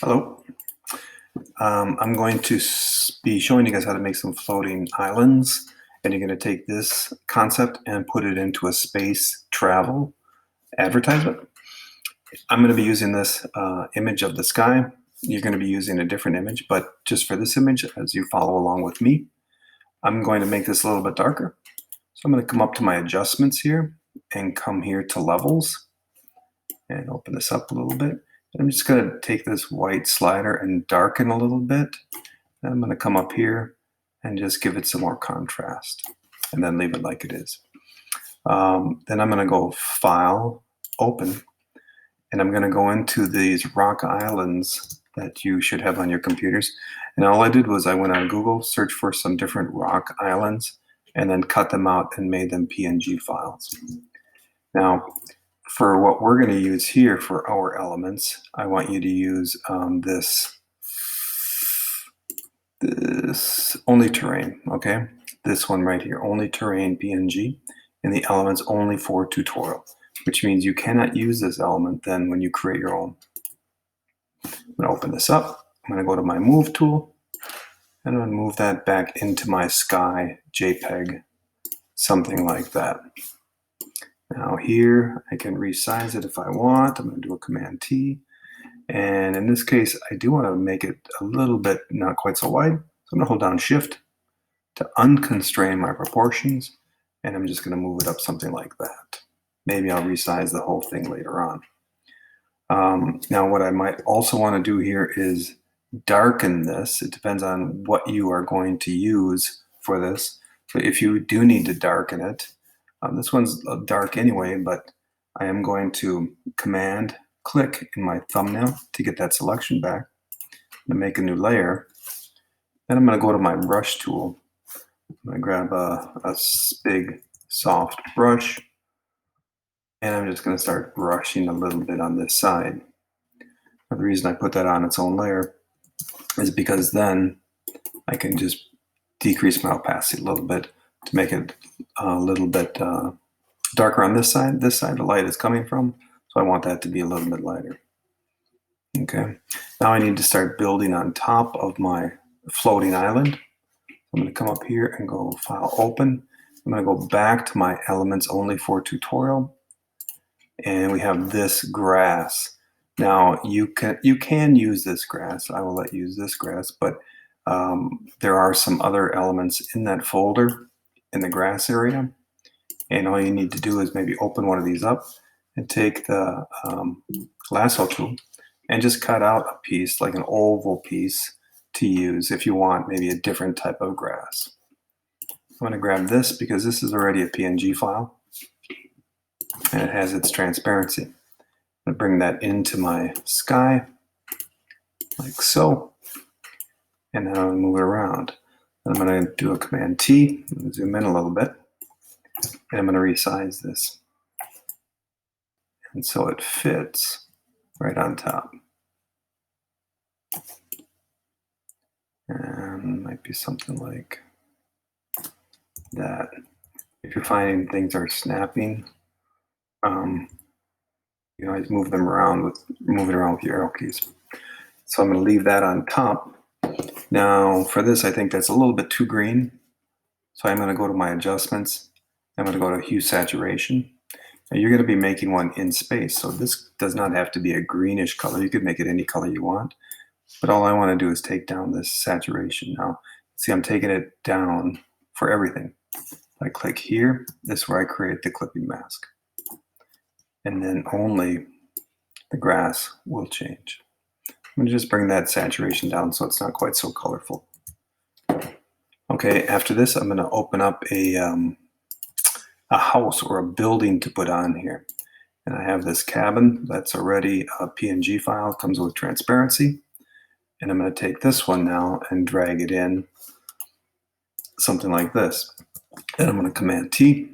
Hello. I'm going to be showing you guys how to make some floating islands, and you're going to take this concept and put it into a space travel advertisement. I'm going to be using this image of the sky. You're going to be using a different image, but just for this image, as you follow along with me, I'm going to make this a little bit darker. So I'm going to come up to my adjustments here and come here to levels and open this up a little bit. I'm just going to take this white slider and darken a little bit. And I'm going to come up here and just give it some more contrast and then leave it like it is. Then I'm going to go File, Open, and I'm going to go into these rock islands that you should have on your computers. And all I did was I went on Google, searched for some different rock islands, and then cut them out and made them PNG files. Now, for what we're going to use here for our elements, I want you to use this only terrain, okay? This one right here, only terrain PNG, and the elements only for tutorial, which means you cannot use this element then when you create your own. I'm going to open this up. I'm going to go to my Move tool, and I'm going to move that back into my sky JPEG, something like that. Now here, I can resize it if I want. I'm going to do a Command T. And in this case, I do want to make it a little bit not quite so wide. So I'm going to hold down Shift to unconstrain my proportions. And I'm just going to move it up something like that. Maybe I'll resize the whole thing later on. Now what I might also want to do here is darken this. It depends on what you are going to use for this. So if you do need to darken it, this one's dark anyway, but I am going to Command click in my thumbnail to get that selection back. I'm going to make a new layer. Then I'm going to go to my brush tool. I'm going to grab a big soft brush, and I'm just going to start brushing a little bit on this side. Now, the reason I put that on its own layer is because then I can just decrease my opacity a little bit to make it a little bit darker on this side. This side the light is coming from, so I want that to be a little bit lighter. Okay, now I need to start building on top of my floating island. I'm going to come up here and go File, Open. I'm going to go back to my Elements Only for Tutorial, and we have this grass. Now you can use this grass. I will let you use this grass, but there are some other elements in that folder in the grass area, and all you need to do is maybe open one of these up and take the lasso tool and just cut out a piece, like an oval piece, to use if you want maybe a different type of grass. I'm going to grab this because this is already a PNG file and it has its transparency. I'm going to bring that into my sky like so, and then I'll move it around. I'm going to do a Command T, zoom in a little bit, and I'm going to resize this. And so it fits right on top. And might be something like that. If you're finding things are snapping, you can always move them around with your arrow keys. So I'm going to leave that on top. Now for this, I think that's a little bit too green. So I'm going to go to my adjustments. I'm going to go to hue saturation. Now you're going to be making one in space. So this does not have to be a greenish color. You could make it any color you want. But all I want to do is take down this saturation. Now, see, I'm taking it down for everything. I click here. This is where I create the clipping mask. And then only the grass will change. I'm going to just bring that saturation down so it's not quite so colorful. Okay, after this, I'm going to open up a house or a building to put on here. And I have this cabin that's already a PNG file. It comes with transparency. And I'm going to take this one now and drag it in something like this. Then I'm going to Command T.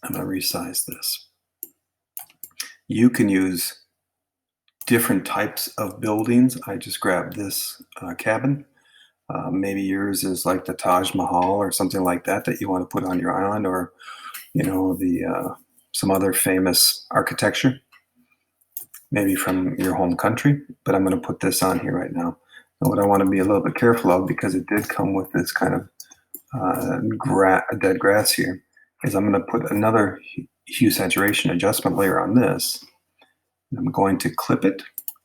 I'm going to resize this. You can use different types of buildings. I just grabbed this cabin. Maybe yours is like the Taj Mahal or something like that that you want to put on your island, or some other famous architecture. maybe from your home country, but I'm going to put this on here right now. And what I want to be a little bit careful of, because it did come with this kind of dead grass here, is I'm going to put another hue saturation adjustment layer on this. I'm going to clip it,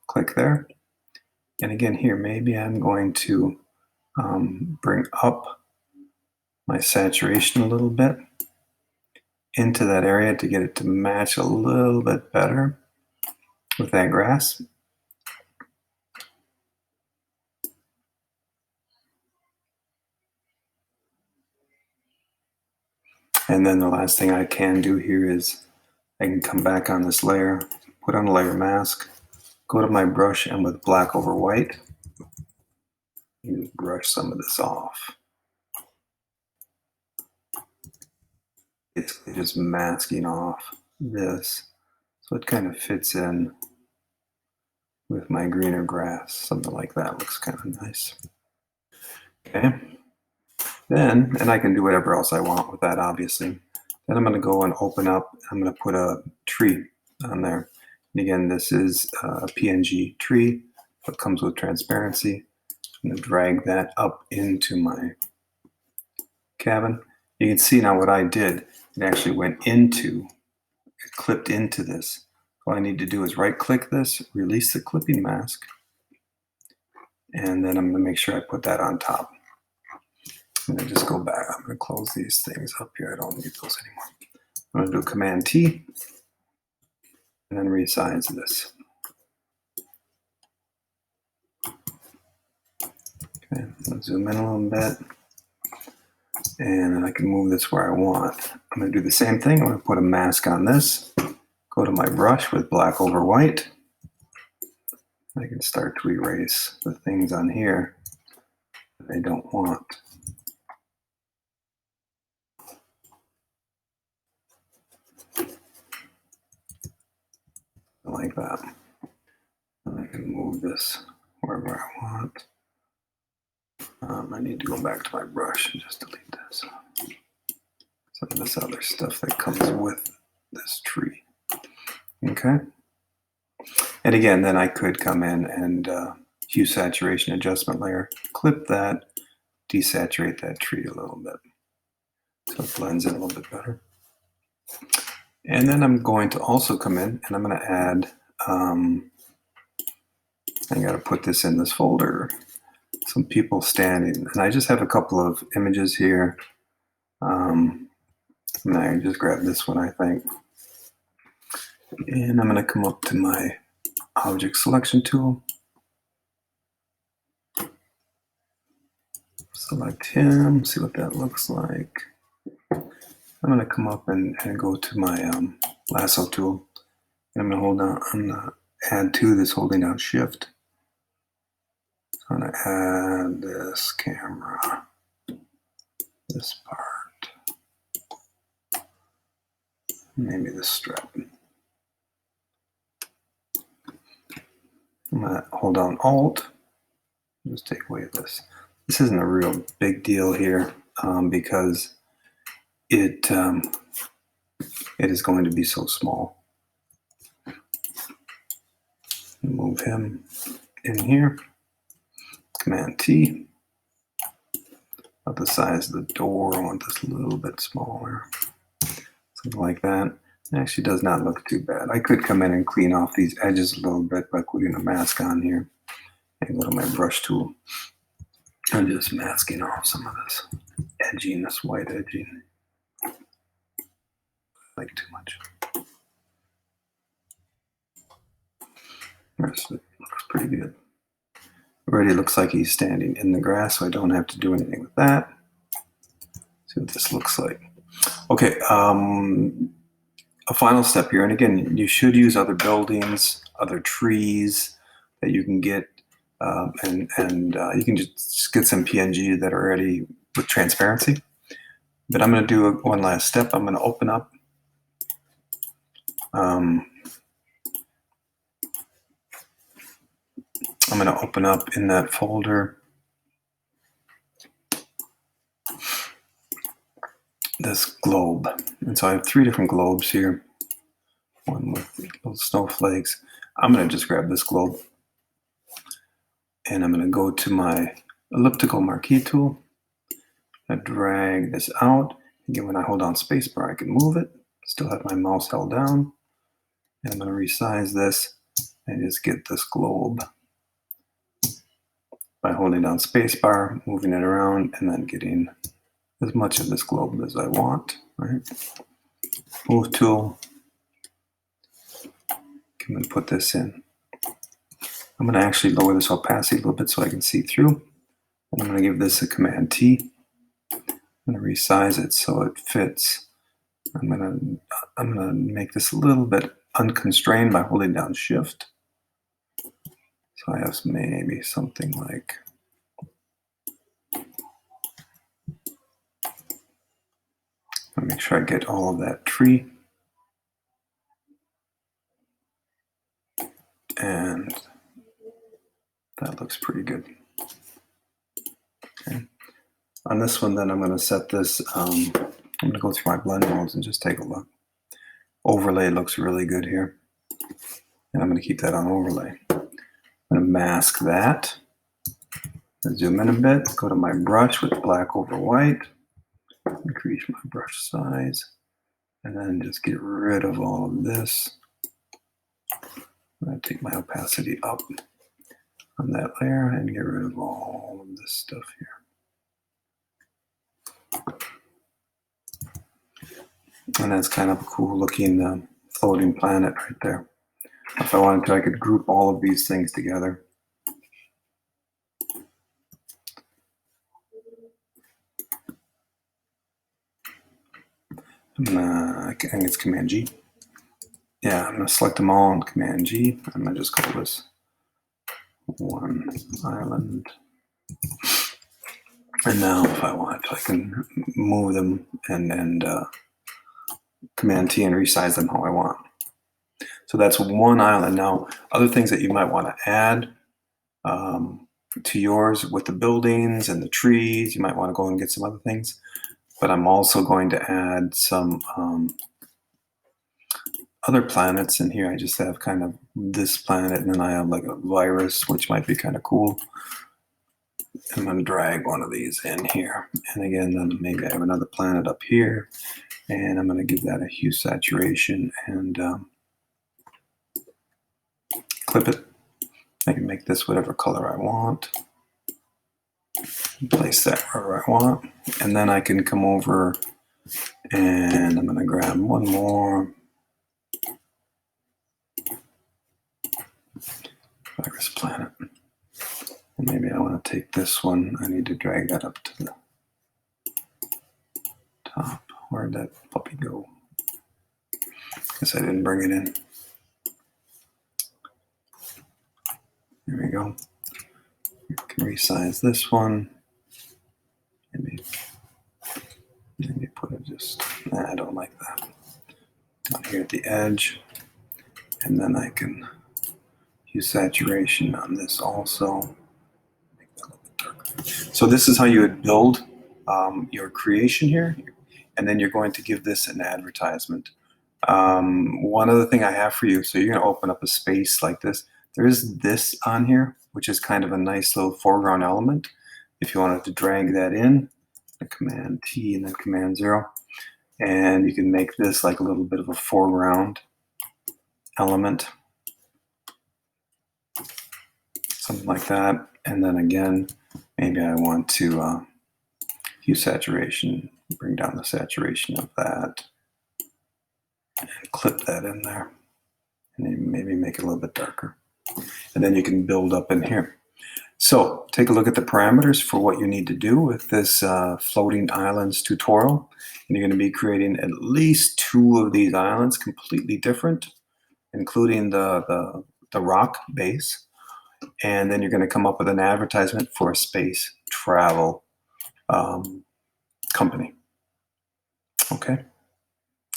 click there. And again here, maybe I'm going to bring up my saturation a little bit into that area to get it to match a little bit better with that grass. And then the last thing I can do here is I can come back on this layer, put on a layer mask, go to my brush, and with black over white, you brush some of this off. Basically just masking off this so it kind of fits in with my greener grass. Something like that looks kind of nice. Okay. Then, and I can do whatever else I want with that, obviously. Then I'm going to go and open up, I'm going to put a tree on there. And again, this is a PNG tree that comes with transparency. I'm going to drag that up into my cabin. You can see now what I did. It actually went into, it clipped into this. All I need to do is right click this, release the clipping mask, and then I'm going to make sure I put that on top. I'm going to just go back. I'm going to close these things up here. I don't need those anymore. I'm going to do Command T and then resize this. Okay, I'll zoom in a little bit. And then I can move this where I want. I'm going to do the same thing. I'm going to put a mask on this. Go to my brush with black over white. I can start to erase the things on here that I don't want. Like that. And I can move this wherever I want. I need to go back to my brush and just delete this. Some of this other stuff that comes with this tree. Okay. And again, then I could come in and hue saturation adjustment layer, clip that, desaturate that tree a little bit so it blends in a little bit better. And then I'm going to also come in and I'm going to add, I got to put this in this folder, some people standing. And I just have a couple of images here. And I just grab this one, I think. And I'm going to come up to my object selection tool. Select him, see what that looks like. I'm going to come up and go to my lasso tool. And I'm going to hold down, I'm going to add to this holding down shift. I'm going to add this camera, this part, maybe this strap. I'm going to hold down Alt, just take away this. This isn't a real big deal here because it is going to be so small. Move him in here. Command T. About the size of the door, I want this a little bit smaller. Something like that. It actually does not look too bad. I could come in and clean off these edges a little bit by putting a mask on here. And go to my brush tool. I'm just masking off some of this edging, this white edging. Like too much. The rest of it looks pretty good. Already looks like he's standing in the grass, so I don't have to do anything with that. See what this looks like. Okay, a final step here, and again, you should use other buildings, other trees that you can get, and you can just get some PNG that are already with transparency. But I'm going to do one last step. I'm going to open up. I'm going to open up in that folder this globe. And so I have 3 different globes here. One with little snowflakes. I'm going to just grab this globe and I'm going to go to my elliptical marquee tool. I drag this out. Again, when I hold down spacebar, I can move it. Still have my mouse held down. And I'm going to resize this and just get this globe by holding down spacebar, moving it around, and then getting as much of this globe as I want. Right? Move tool. Come and put this in. I'm going to actually lower this opacity a little bit so I can see through. And I'm going to give this a Command T. I'm going to resize it so it fits. I'm going to make this a little bit unconstrained by holding down Shift. So I have maybe something like I'll make sure I get all of that tree. And that looks pretty good. Okay. On this one, then I'm going to set this, I'm going to go through my blend modes and just take a look. Overlay looks really good here. And I'm going to keep that on overlay. I'm going to mask that. Zoom in a bit, go to my brush with black over white, increase my brush size, and then just get rid of all of this. I'm going to take my opacity up on that layer and get rid of all of this stuff here. And that's kind of a cool looking floating planet right there. If I wanted to, I could group all of these things together. I think it's Command G. Yeah, I'm going to select them all and Command G. I'm going to just call this one island. And now if I want, I can move them and Command T and resize them how I want. So that's one island. Now, other things that you might want to add to yours with the buildings and the trees, you might want to go and get some other things. But I'm also going to add some other planets in here. I just have kind of this planet, and then I have like a virus, which might be kind of cool. I'm going to drag one of these in here. And again, then maybe I have another planet up here, and I'm going to give that a hue saturation and clip it. I can make this whatever color I want. Place that wherever I want. And then I can come over and I'm going to grab one more virus planet. And maybe I want to take this one. I need to drag that up to the top. Where'd that puppy go? Guess I didn't bring it in. There we go. I can resize this one. Maybe put it just, I don't like that. Down here at the edge. And then I can use saturation on this also. Make that a little bit darker. So this is how you would build your creation here. And then you're going to give this an advertisement. One other thing I have for you, so you're going to open up a space like this. There is this on here, which is kind of a nice little foreground element. If you wanted to drag that in, Command T and then Command 0. And you can make this like a little bit of a foreground element. Something like that. And then again, maybe I want to hue saturation, bring down the saturation of that. And clip that in there. And maybe make it a little bit darker. And then you can build up in here. So take a look at the parameters for what you need to do with this floating islands tutorial. And you're going to be creating at least 2 of these islands completely different, including the rock base. And then you're going to come up with an advertisement for a space travel company. Okay,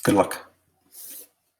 good luck.